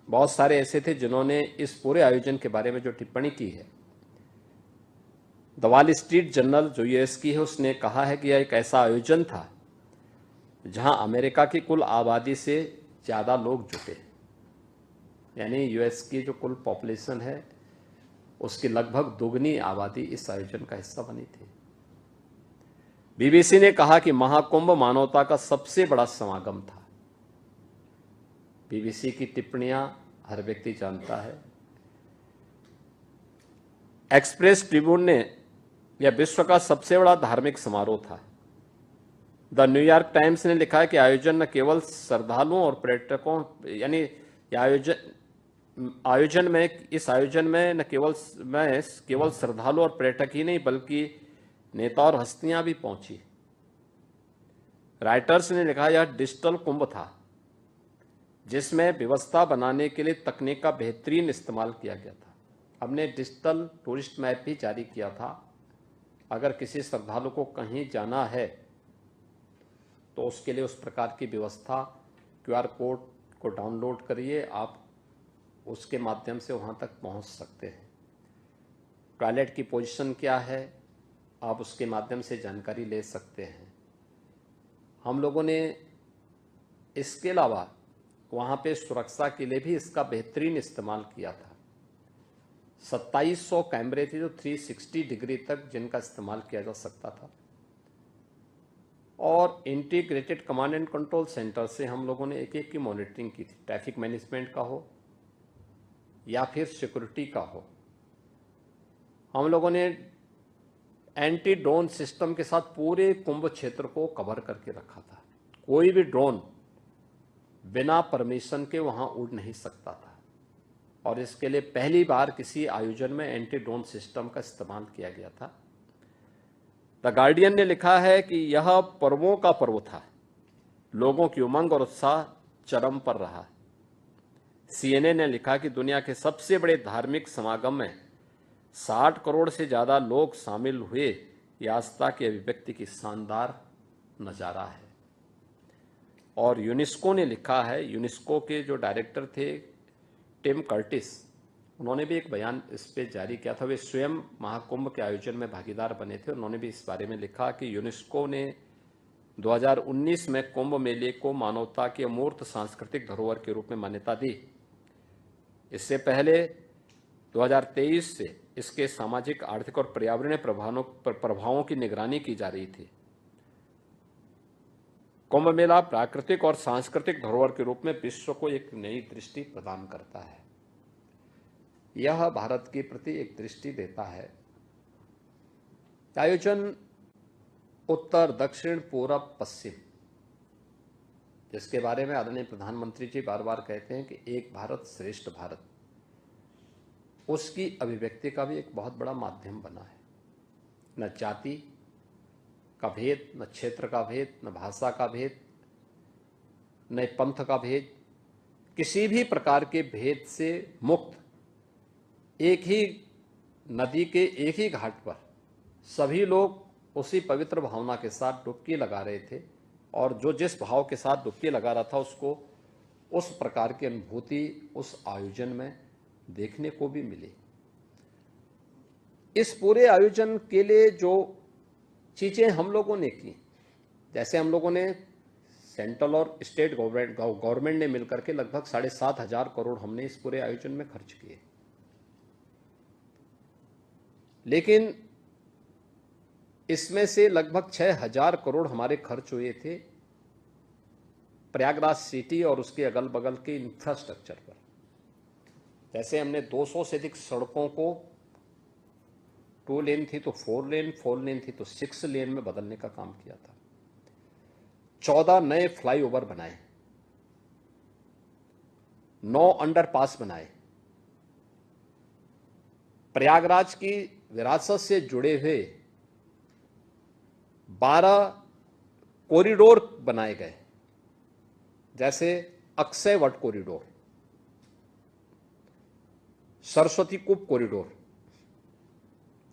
बहुत सारे ऐसे थे जिन्होंने इस पूरे आयोजन के बारे में जो टिप्पणी की है। द वॉल स्ट्रीट जर्नल जो यूएस की है, उसने कहा है कि यह एक ऐसा आयोजन था जहां अमेरिका की कुल आबादी से ज़्यादा लोग जुटे, यानी यूएस की जो कुल पॉपुलेशन है उसकी लगभग दोगुनी आबादी इस आयोजन का हिस्सा बनी थी। बीबीसी ने कहा कि महाकुंभ मानवता का सबसे बड़ा समागम था। बीबीसी की टिप्पणियां हर व्यक्ति जानता है। एक्सप्रेस ट्रिब्यून ने यह विश्व का सबसे बड़ा धार्मिक समारोह था। द न्यूयॉर्क टाइम्स ने लिखा है कि आयोजन न केवल श्रद्धालुओं और पर्यटकों, यानी इस आयोजन में न केवल श्रद्धालु और पर्यटक ही नहीं बल्कि नेता और हस्तियां भी पहुंची। राइटर्स ने लिखा यह डिजिटल कुंभ था जिसमें व्यवस्था बनाने के लिए तकनीक का बेहतरीन इस्तेमाल किया गया था। हमने डिजिटल टूरिस्ट मैप भी जारी किया था। अगर किसी श्रद्धालु को कहीं जाना है तो उसके लिए उस प्रकार की व्यवस्था, क्यूआर कोड को डाउनलोड करिए, आप उसके माध्यम से वहाँ तक पहुँच सकते हैं। टॉयलेट की पोजीशन क्या है, आप उसके माध्यम से जानकारी ले सकते हैं। हम लोगों ने इसके अलावा वहाँ पे सुरक्षा के लिए भी इसका बेहतरीन इस्तेमाल किया था। 2700 कैमरे थे जो 360 डिग्री तक जिनका इस्तेमाल किया जा सकता था, और integrated command and control centre से हम लोगों ने एक एक की मॉनिटरिंग की थी। ट्रैफिक मैनेजमेंट का हो या फिर सिक्योरिटी का हो। हम लोगों ने एंटी ड्रोन सिस्टम के साथ पूरे कुंभ क्षेत्र को कवर करके रखा था। कोई भी ड्रोन बिना परमिशन के वहां उड़ नहीं सकता था, और इसके लिए पहली बार किसी आयोजन में एंटी ड्रोन सिस्टम का इस्तेमाल किया गया था। द गार्डियन ने लिखा है कि यह पर्वों का पर्व था, लोगों की उमंग और उत्साह चरम पर रहा। सीएनए ने लिखा कि दुनिया के सबसे बड़े धार्मिक समागम में 60 करोड़ से ज्यादा लोग शामिल हुए। यह आस्था की अभिव्यक्ति की शानदार नजारा है। और यूनेस्को ने लिखा है, यूनेस्को के जो डायरेक्टर थे टिम कर्टिस, उन्होंने भी एक बयान इस पे जारी किया था। वे स्वयं महाकुंभ के आयोजन में भागीदार बने थे। उन्होंने भी इस बारे में लिखा कि यूनेस्को ने 2019 में कुंभ मेले को मानवता की अमूर्त सांस्कृतिक धरोहर के रूप में मान्यता दी। इससे पहले 2023 से इसके सामाजिक, आर्थिक और पर्यावरणीय प्रभावों की निगरानी की जा रही थी। कुंभ मेला प्राकृतिक और सांस्कृतिक धरोहर के रूप में विश्व को एक नई दृष्टि प्रदान करता है। यह भारत के प्रति एक दृष्टि देता है। आयोजन उत्तर, दक्षिण, पूरब, पश्चिम, जिसके बारे में आदरणीय प्रधानमंत्री जी बार बार कहते हैं कि एक भारत श्रेष्ठ भारत, उसकी अभिव्यक्ति का भी एक बहुत बड़ा माध्यम बना है। न जाति का भेद, न क्षेत्र का भेद, न भाषा का भेद, न पंथ का भेद, किसी भी प्रकार के भेद से मुक्त एक ही नदी के एक ही घाट पर सभी लोग उसी पवित्र भावना के साथ डुबकी लगा रहे थे, और जो जिस भाव के साथ डुबकी लगा रहा था उसको उस प्रकार की अनुभूति उस आयोजन में देखने को भी मिली। इस पूरे आयोजन के लिए जो चीजें हम लोगों ने की, जैसे हम लोगों ने सेंट्रल और स्टेट गवर्नमेंट ने मिलकर के लगभग 7,500 करोड़ हमने इस पूरे आयोजन में खर्च किए, लेकिन इसमें से लगभग 6,000 करोड़ हमारे खर्च हुए थे प्रयागराज सिटी और उसके अगल बगल के इंफ्रास्ट्रक्चर पर। जैसे हमने 200 से अधिक सड़कों को 2 लेन थी तो 4 लेन, 4 लेन थी तो 6 लेन में बदलने का काम किया था। 14 नए फ्लाईओवर बनाए, 9 अंडरपास बनाए, प्रयागराज की विरासत से जुड़े हुए 12 कॉरिडोर बनाए गए, जैसे Akshay Vat corridor, Saraswati Koop corridor,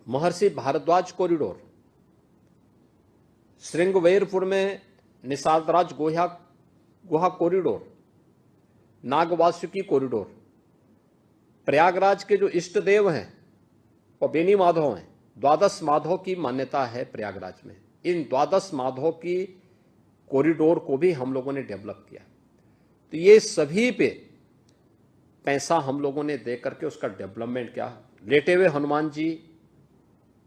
Maharishi Bharadwaj corridor, Shringverpur में निषादराज गुहा कॉरिडोर, नागवासुकी कॉरिडोर, प्रयागराज के जो इष्ट देव हैं वो बेनी माधव हैं, 12 माधव की मान्यता है प्रयागराज में। इन 12 माधव की कॉरिडोर को भी हम लोगों ने डेवलप किया। तो ये सभी पे पैसा हम लोगों ने दे करके उसका डेवलपमेंट किया। लेटे हुए हनुमान जी,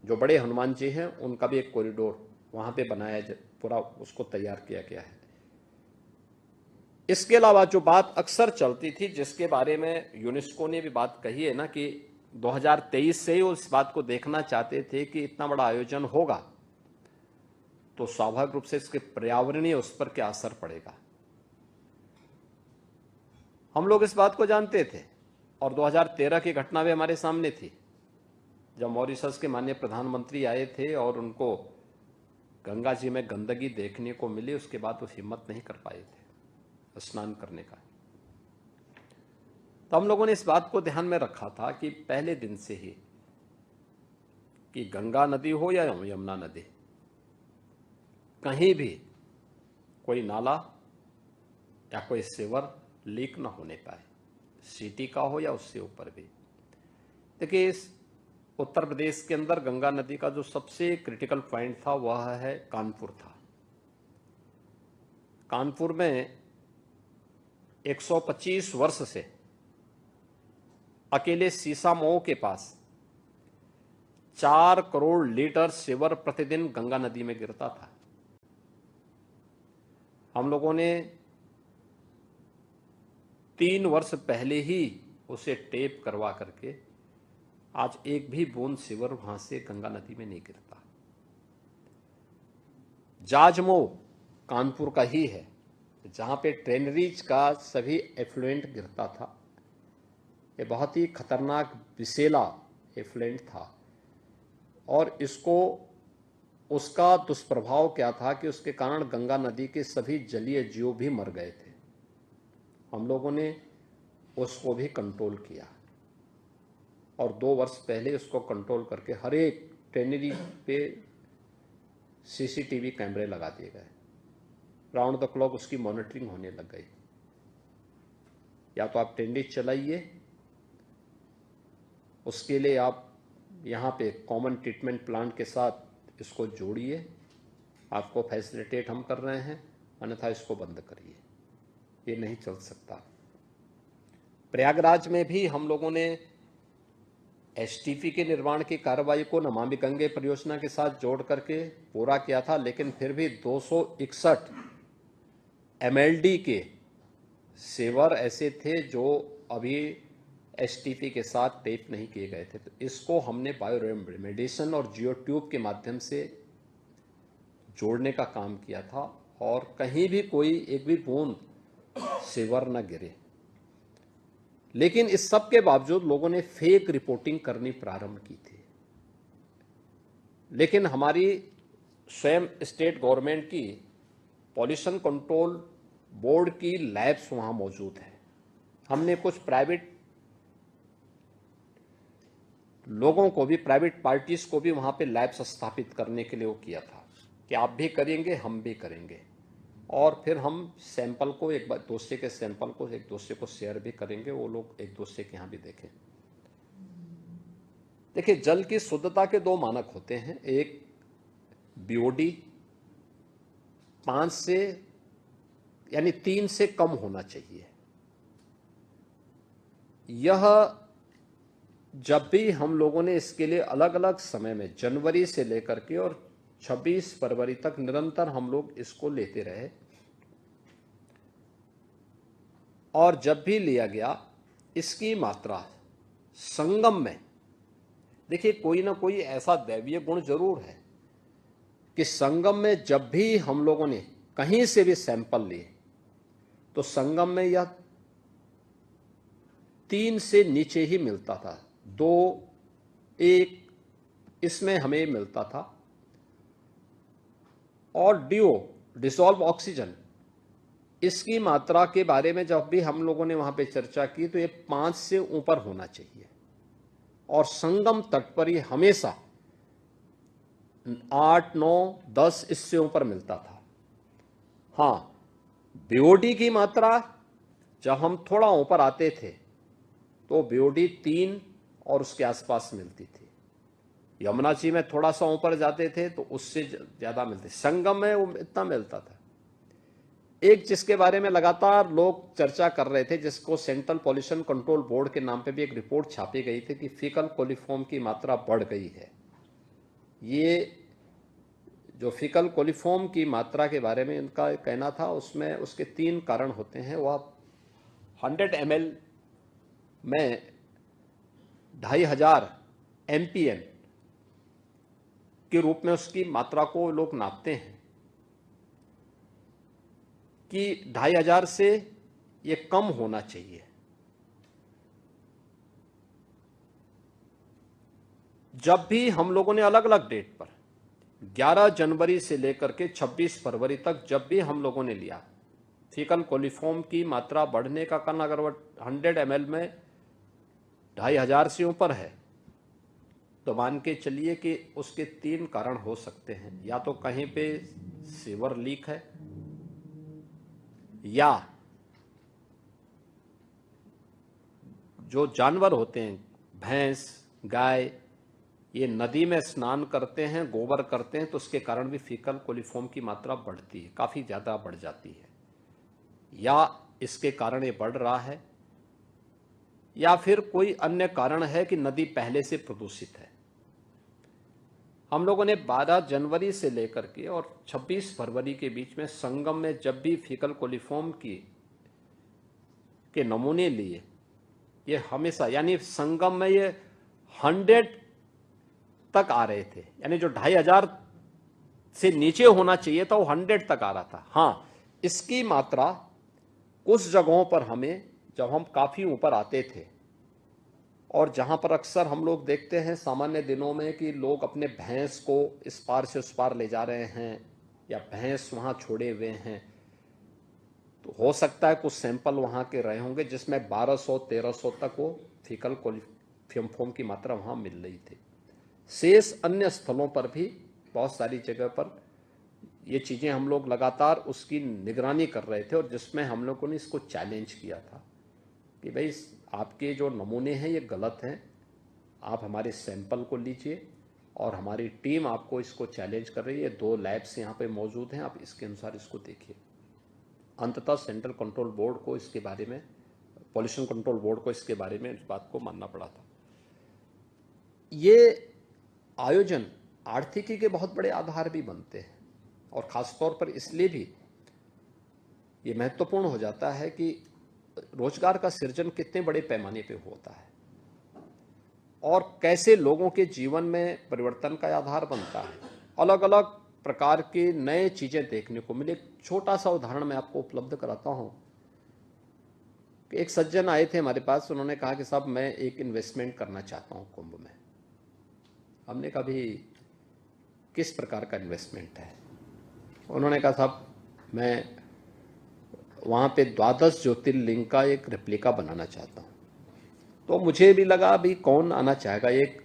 जो बड़े हनुमान जी हैं, उनका भी एक कॉरिडोर वहां पे बनाया, पूरा उसको तैयार किया गया है। इसके अलावा जो बात अक्सर चलती थी, जिसके बारे में यूनेस्को ने भी बात कही है ना, कि 2023 से ही उस बात को देखना चाहते थे कि इतना बड़ा आयोजन होगा तो स्वाभाविक रूप से इसके पर्यावरणीय उस पर क्या असर पड़ेगा। हम लोग इस बात को जानते थे और 2013 की घटना भी हमारे सामने थी, जब मॉरिशस के माननीय प्रधानमंत्री आए थे और उनको गंगा जी में गंदगी देखने को मिली। उसके बाद वो हिम्मत नहीं कर पाए थे स्नान करने का। तो हम लोगों ने इस बात को ध्यान में रखा था कि पहले दिन से ही, कि गंगा नदी हो या यमुना नदी, कहीं भी कोई नाला या कोई सीवर लीक ना होने पाए, सिटी का हो या उससे ऊपर भी। देखिए, इस उत्तर प्रदेश के अंदर गंगा नदी का जो सबसे क्रिटिकल पॉइंट था वह है कानपुर था। कानपुर में 125 वर्ष से अकेले सीसामऊ के पास 4 करोड़ लीटर सीवर प्रतिदिन गंगा नदी में गिरता था। हम लोगों ने 3 वर्ष पहले ही उसे टेप करवा करके आज एक भी बूंद सीवर वहां से गंगा नदी में नहीं गिरता। जाजमऊ कानपुर का ही है, जहां पे ट्रेनरीज का सभी एफ्लुएंट गिरता था। ये बहुत ही खतरनाक विषैला एफ्लुएंट था और इसको, उसका दुष्प्रभाव क्या था कि उसके कारण गंगा नदी के सभी जलीय जीव भी मर गए थे। हम लोगों ने उसको भी कंट्रोल किया और 2 वर्ष पहले उसको कंट्रोल करके हर एक ट्रेनरी पे सीसीटीवी कैमरे लगा दिए गए। राउंड द क्लॉक उसकी मॉनिटरिंग होने लग गई। या तो आप ट्रेनरी चलाइए, उसके लिए आप यहाँ पे कॉमन ट्रीटमेंट प्लांट के साथ इसको जोड़िए, आपको फैसिलिटेट हम कर रहे हैं, अन्यथा इसको बंद करिए, ये नहीं चल सकता। प्रयागराज में भी हम लोगों ने एसटीपी के निर्माण की कार्रवाई को नमामि गंगे परियोजना के साथ जोड़ करके पूरा किया था, लेकिन फिर भी 261 एमएलडी के सेवर ऐसे थे जो अभी एसटीपी के साथ टेप नहीं किए गए थे। तो इसको हमने बायो रेमेडिएशन और जियो ट्यूब के माध्यम से जोड़ने का काम किया था और कहीं भी कोई एक भी बूंद सेवर न गिरे। लेकिन इस सब के बावजूद लोगों ने फेक रिपोर्टिंग करनी प्रारंभ की थी। लेकिन हमारी स्वयं स्टेट गवर्नमेंट की पॉल्यूशन कंट्रोल बोर्ड की लैब्स वहां मौजूद है। हमने कुछ प्राइवेट लोगों को भी, प्राइवेट पार्टीज को भी वहां पे लैब्स स्थापित करने के लिए वो किया था कि आप भी करेंगे, हम भी करेंगे, और फिर हम सैंपल को एक दूसरे के सैंपल को एक दूसरे को शेयर भी करेंगे, वो लोग एक दूसरे के यहाँ भी देखें। देखिए, जल की शुद्धता के 2 मानक होते हैं। एक बीओडी 5 से यानी 3 से कम होना चाहिए। यह जब भी हम लोगों ने इसके लिए अलग अलग समय में जनवरी से लेकर के और 26 फरवरी तक निरंतर हम लोग इसको लेते रहे, और जब भी लिया गया इसकी मात्रा संगम में, देखिए कोई ना कोई ऐसा दैवीय गुण जरूर है कि संगम में जब भी हम लोगों ने कहीं से भी सैंपल लिए तो संगम में यह 3 से नीचे ही मिलता था, 2, 1 इसमें हमें मिलता था। और डीओ डिसॉल्व ऑक्सीजन, इसकी मात्रा के बारे में जब भी हम लोगों ने वहां पे चर्चा की तो ये 5 से ऊपर होना चाहिए, और संगम तट पर ये हमेशा 8, 9, 10 इससे ऊपर मिलता था। हाँ, बीओडी की मात्रा जब हम थोड़ा ऊपर आते थे तो बीओडी 3 और उसके आसपास मिलती थी। यमुना जी में थोड़ा सा ऊपर जाते थे तो उससे ज्यादा मिलते, संगम में वो इतना मिलता था। एक जिसके बारे में लगातार लोग चर्चा कर रहे थे, जिसको सेंट्रल पॉल्यूशन कंट्रोल बोर्ड के नाम पे भी एक रिपोर्ट छापी गई थी कि फीकल कोलिफॉर्म की मात्रा बढ़ गई है। ये जो फीकल कोलिफॉर्म की मात्रा के बारे में इनका कहना था, उसमें उसके 3 कारण होते हैं। वह 100 ml में 2500 MPM के रूप में उसकी मात्रा को लोग नापते हैं कि 2500 से ये कम होना चाहिए। जब भी हम लोगों ने अलग अलग डेट पर 11 जनवरी से लेकर के 26 फरवरी तक जब भी हम लोगों ने लिया फीकल कोलिफॉर्म की मात्रा बढ़ने का कारण, अगर वह 100 ml में 2500 से ऊपर है तो मान के चलिए कि उसके 3 कारण हो सकते हैं। या तो कहीं पे सीवर लीक है, या जो जानवर होते हैं, भैंस, गाय, ये नदी में स्नान करते हैं, गोबर करते हैं, तो उसके कारण भी फीकल कोलिफॉर्म की मात्रा बढ़ती है, काफ़ी ज़्यादा बढ़ जाती है। या इसके कारण ये बढ़ रहा है, या फिर कोई अन्य कारण है कि नदी पहले से प्रदूषित है। हम लोगों ने 12 जनवरी से लेकर के और 26 फरवरी के बीच में संगम में जब भी फीकल कोलिफॉर्म के नमूने लिए, ये हमेशा, यानी संगम में ये 100 तक आ रहे थे, यानी जो 2500 से नीचे होना चाहिए था वो 100 तक आ रहा था। हाँ, इसकी मात्रा कुछ जगहों पर हमें, जब हम काफ़ी ऊपर आते थे और जहां पर अक्सर हम लोग देखते हैं सामान्य दिनों में कि लोग अपने भैंस को इस पार से उस पार ले जा रहे हैं या भैंस वहां छोड़े हुए हैं, तो हो सकता है कुछ सैंपल वहां के रहे होंगे जिसमें 1200-1300 तक वो फीकल कोलिफॉर्म की मात्रा वहां मिल रही थी। शेष अन्य स्थलों पर भी बहुत सारी जगह पर ये चीज़ें हम लोग लगातार उसकी निगरानी कर रहे थे, और जिसमें हम लोगों ने इसको चैलेंज किया था कि भाई आपके जो नमूने हैं ये गलत हैं, आप हमारे सैंपल को लीजिए, और हमारी टीम आपको इसको चैलेंज कर रही है। 2 लैब्स यहाँ पे मौजूद हैं, आप इसके अनुसार इसको देखिए। अंततः सेंट्रल कंट्रोल बोर्ड को इसके बारे में, पॉल्यूशन कंट्रोल बोर्ड को इसके बारे में इस बात को मानना पड़ा था। ये आयोजन आर्थिकी के बहुत बड़े आधार भी बनते हैं, और ख़ासतौर पर इसलिए भी ये महत्वपूर्ण हो जाता है कि रोजगार का सृजन कितने बड़े पैमाने पे होता है और कैसे लोगों के जीवन में परिवर्तन का आधार बनता है। अलग अलग प्रकार के नए चीज़ें देखने को मिले। एक छोटा सा उदाहरण मैं आपको उपलब्ध कराता हूँ कि एक सज्जन आए थे हमारे पास, उन्होंने कहा कि साहब मैं एक इन्वेस्टमेंट करना चाहता हूँ कुंभ में। हमने कहा भी किस प्रकार का इन्वेस्टमेंट है? उन्होंने कहा साहब मैं वहाँ पे 12 ज्योतिर्लिंग का एक रेप्लिका बनाना चाहता हूँ। तो मुझे भी लगा अभी कौन आना चाहेगा, एक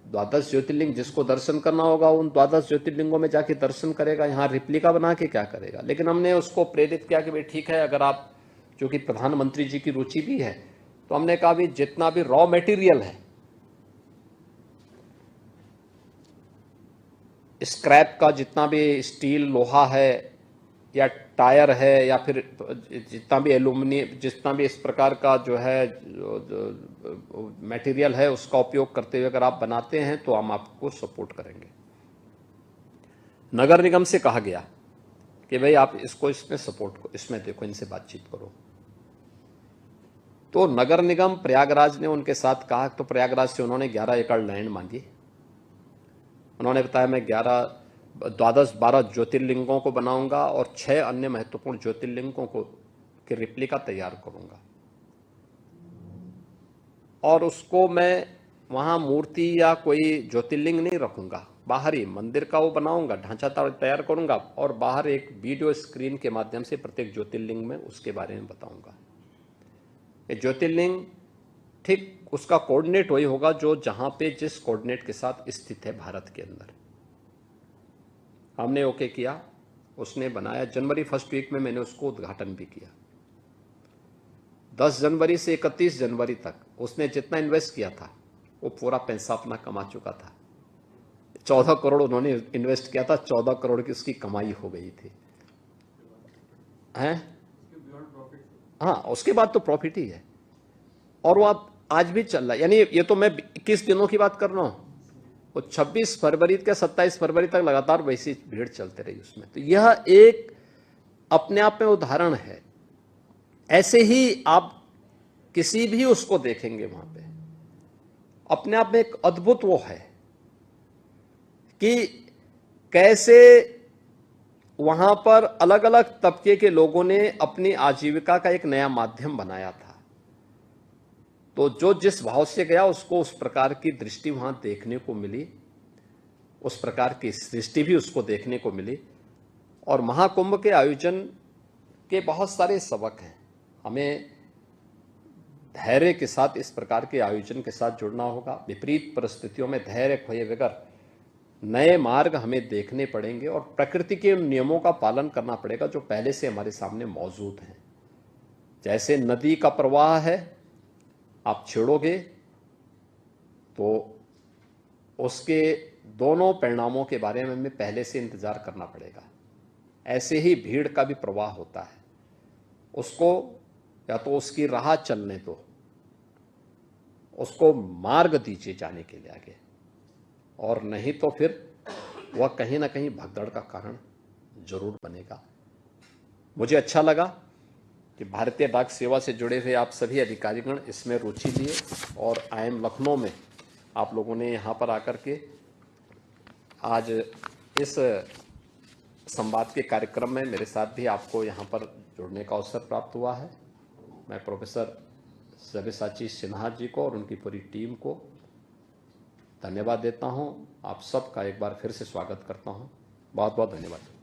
12 ज्योतिर्लिंग जिसको दर्शन करना होगा उन 12 ज्योतिर्लिंगों में जाके दर्शन करेगा, यहाँ रेप्लिका बना के क्या करेगा। लेकिन हमने उसको प्रेरित किया कि भाई ठीक है, अगर आप, जो कि प्रधानमंत्री जी की रुचि भी है, तो हमने कहा भी जितना भी रॉ मटेरियल है, स्क्रैप का जितना भी स्टील, लोहा है या टायर है, या फिर जितना भी एल्यूमिनियम, जितना भी इस प्रकार का जो है मटेरियल है, उसका उपयोग करते हुए अगर आप बनाते हैं तो हम आपको सपोर्ट करेंगे। नगर निगम से कहा गया कि भाई आप इसको इसमें सपोर्ट करो, इसमें देखो, इनसे बातचीत करो। तो नगर निगम प्रयागराज ने उनके साथ कहा, तो प्रयागराज से उन्होंने 11 एकड़ लैंड मांगी। उन्होंने बताया मैं 12 ज्योतिर्लिंगों को बनाऊंगा और 6 अन्य महत्वपूर्ण ज्योतिर्लिंगों को की रेप्लिका तैयार करूंगा, और उसको मैं वहाँ मूर्ति या कोई ज्योतिर्लिंग नहीं रखूंगा, बाहर ही मंदिर का वो बनाऊंगा, ढांचा तैयार करूंगा और बाहर एक वीडियो स्क्रीन के माध्यम से प्रत्येक ज्योतिर्लिंग में उसके बारे में बताऊंगा। ये ज्योतिर्लिंग ठीक उसका कोऑर्डिनेट वही होगा जो जहां पे जिस कोऑर्डिनेट के साथ स्थित है भारत के अंदर। हमने ओके किया, उसने बनाया। जनवरी फर्स्ट वीक में मैंने उसको उद्घाटन भी किया। 10 जनवरी से 31 जनवरी तक उसने जितना इन्वेस्ट किया था वो पूरा पैसा अपना कमा चुका था। 14 करोड़ उन्होंने इन्वेस्ट किया था, 14 करोड़ की उसकी कमाई हो गई थी। हैं? हाँ, उसके बाद तो प्रॉफिट ही है और वो आज भी चल रहा है। यानी ये तो मैं 21 दिनों की बात कर रहा हूँ, वो 26 फरवरी के 27 फरवरी तक लगातार वैसी भीड़ चलते रही उसमें। तो यह एक अपने आप में उदाहरण है। ऐसे ही आप किसी भी उसको देखेंगे वहां पे अपने आप में एक अद्भुत वो है कि कैसे वहां पर अलग अलग तबके के लोगों ने अपनी आजीविका का एक नया माध्यम बनाया था। तो जो जिस भाव से गया उसको उस प्रकार की दृष्टि वहां देखने को मिली, उस प्रकार की सृष्टि भी उसको देखने को मिली। और महाकुंभ के आयोजन के बहुत सारे सबक हैं। हमें धैर्य के साथ इस प्रकार के आयोजन के साथ जुड़ना होगा। विपरीत परिस्थितियों में धैर्य खोए बगैर नए मार्ग हमें देखने पड़ेंगे और प्रकृति के उन नियमों का पालन करना पड़ेगा जो पहले से हमारे सामने मौजूद हैं। जैसे नदी का प्रवाह है, आप छेड़ोगे तो उसके दोनों परिणामों के बारे में हमें पहले से इंतजार करना पड़ेगा। ऐसे ही भीड़ का भी प्रवाह होता है, उसको या तो उसकी राह चलने दो, उसको मार्ग दीजिए जाने के लिए आगे, और नहीं तो फिर वह कहीं ना कहीं भगदड़ का कारण जरूर बनेगा। मुझे अच्छा लगा कि भारतीय डाक सेवा से जुड़े हुए आप सभी अधिकारीगण इसमें रुचि लिए और IIM लखनऊ में आप लोगों ने यहाँ पर आकर के आज इस संवाद के कार्यक्रम में मेरे साथ भी आपको यहाँ पर जुड़ने का अवसर प्राप्त हुआ है। मैं प्रोफेसर सब्यसाची सिन्हा जी को और उनकी पूरी टीम को धन्यवाद देता हूँ। आप सबका एक बार फिर से स्वागत करता हूँ। बहुत बहुत धन्यवाद।